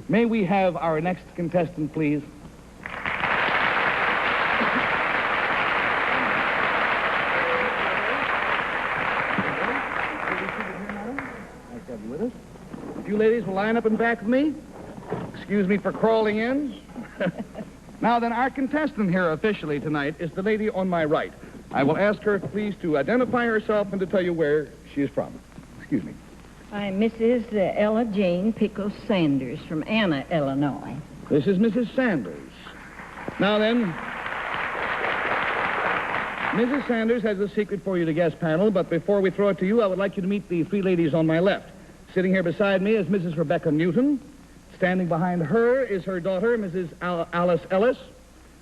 May we have our next contestant, please? If you ladies will line up in back of me. Excuse me for crawling in. Now then, our contestant here officially tonight is the lady on my right. I will ask her, please, to identify herself and to tell you where she is from. Excuse me. I'm Mrs. Ella Jane Pickles Sanders from Anna, Illinois. This is Mrs. Sanders. Now then, Mrs. Sanders has a secret for you, the guest panel, but before we throw it to you, I would like you to meet the three ladies on my left. Sitting here beside me is Mrs. Rebecca Newton. Standing behind her is her daughter, Mrs. Alice Ellis.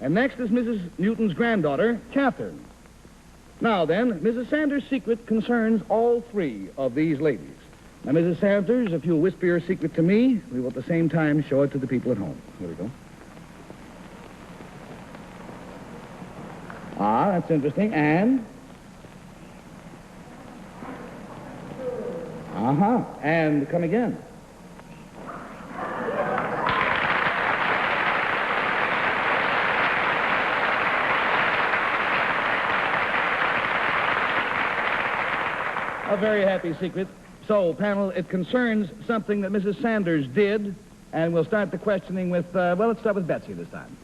And next is Mrs. Newton's granddaughter, Kathern. Now then, Mrs. Sanders' secret concerns all three of these ladies. Now, Mrs. Sanders, if you'll whisper your secret to me, we will at the same time show it to the people at home. Here we go. Ah, that's interesting. And? Uh-huh. And come again. A very happy secret. So, panel, it concerns something that Mrs. Sanders did, and we'll start the questioning with, well, let's start with Betsy this time.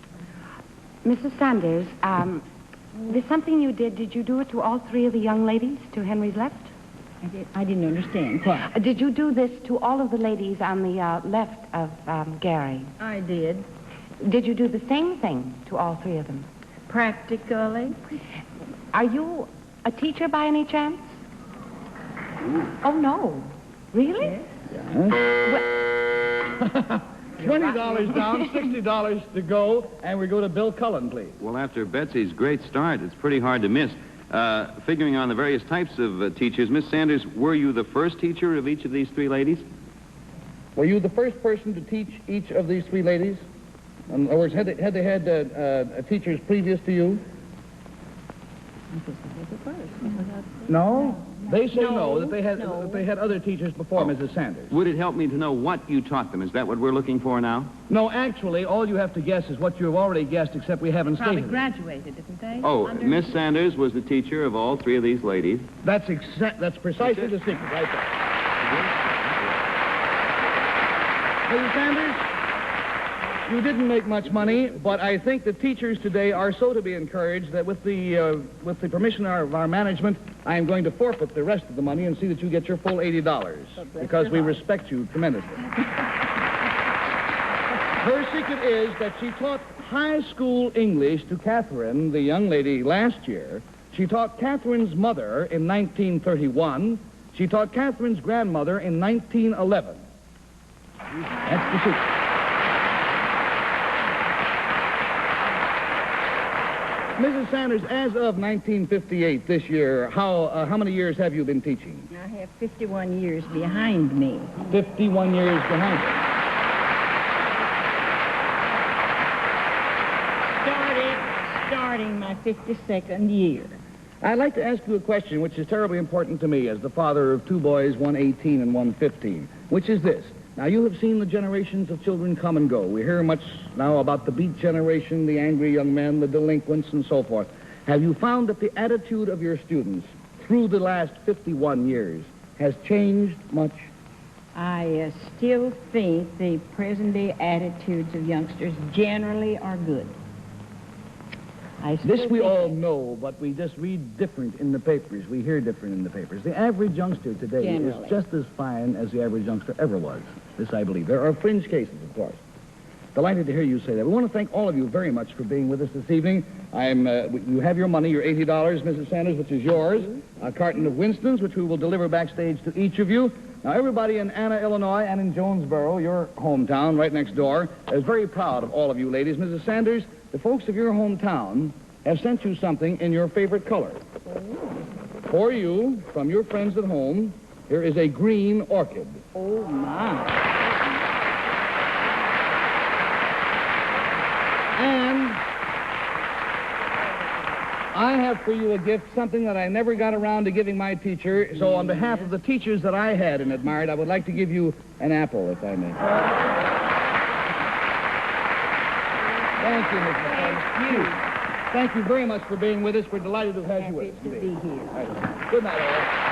Mrs. Sanders, there's something you did you do it to all three of the young ladies to Henry's left? I didn't understand. What? Did you do this to all of the ladies on the left of Gary? I did. Did you do the same thing to all three of them? Practically. Are you a teacher by any chance? Oh, no. Really? Yes. Well, $20 down, $60 to go, and we go to Bill Cullen, please. Well, after Betsy's great start, it's pretty hard to miss. Figuring on the various types of teachers, Miss Sanders, were you the first teacher of each of these three ladies? Were you the first person to teach each of these three ladies? In other words, had they had teachers previous to you? No? They say no, that they had other teachers before Mrs. Sanders. Would it help me to know what you taught them? Is that what we're looking for now? No, actually, all you have to guess is what you have already guessed, except we haven't Probably stated it. graduated, didn't they? Oh, Miss Sanders was the teacher of all three of these ladies. That's precisely the secret right there. Mrs. Sanders, you didn't make much money, but I think the teachers today are so to be encouraged that with the permission of our management, I am going to forfeit the rest of the money and see that you get your full $80, because we respect you tremendously. Her secret is that she taught high school English to Kathern, the young lady, last year. She taught Kathern's mother in 1931. She taught Kathern's grandmother in 1911. That's the secret. Mrs. Sanders, as of 1958, this year, how many years have you been teaching? I have 51 years behind me. 51 years behind you. Starting my 52nd year. I'd like to ask you a question which is terribly important to me as the father of two boys, one 18 and one 15, which is this. Now, you have seen the generations of children come and go. We hear much now about the beat generation, the angry young men, the delinquents, and so forth. Have you found that the attitude of your students through the last 51 years has changed much? I still think the present-day attitudes of youngsters generally are good. This we all know, but we just read different in the papers. We hear different in the papers. The average youngster today is just as fine as the average youngster ever was. This I believe. There are fringe cases, of course. Delighted to hear you say that. We want to thank all of you very much for being with us this evening. You have your money, your $80, Mrs. Sanders, which is yours. A carton of Winston's, which we will deliver backstage to each of you. Now, everybody in Anna, Illinois, and in Jonesboro, your hometown, right next door, is very proud of all of you ladies. Mrs. Sanders, the folks of your hometown have sent you something in your favorite color. For you, from your friends at home, here is a green orchid. Oh, my. And I have for you a gift, something that I never got around to giving my teacher. So on behalf of the teachers that I had and admired, I would like to give you an apple, if I may. Thank you, Mrs. Thank you. Thank you very much for being with us. We're delighted to have you with us. Happy to be here. All right. Good night, all.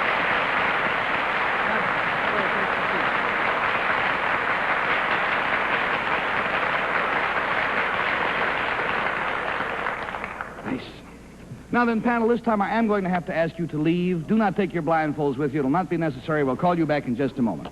Now then, panel, this time I am going to have to ask you to leave. Do not take your blindfolds with you. It'll not be necessary. We'll call you back in just a moment.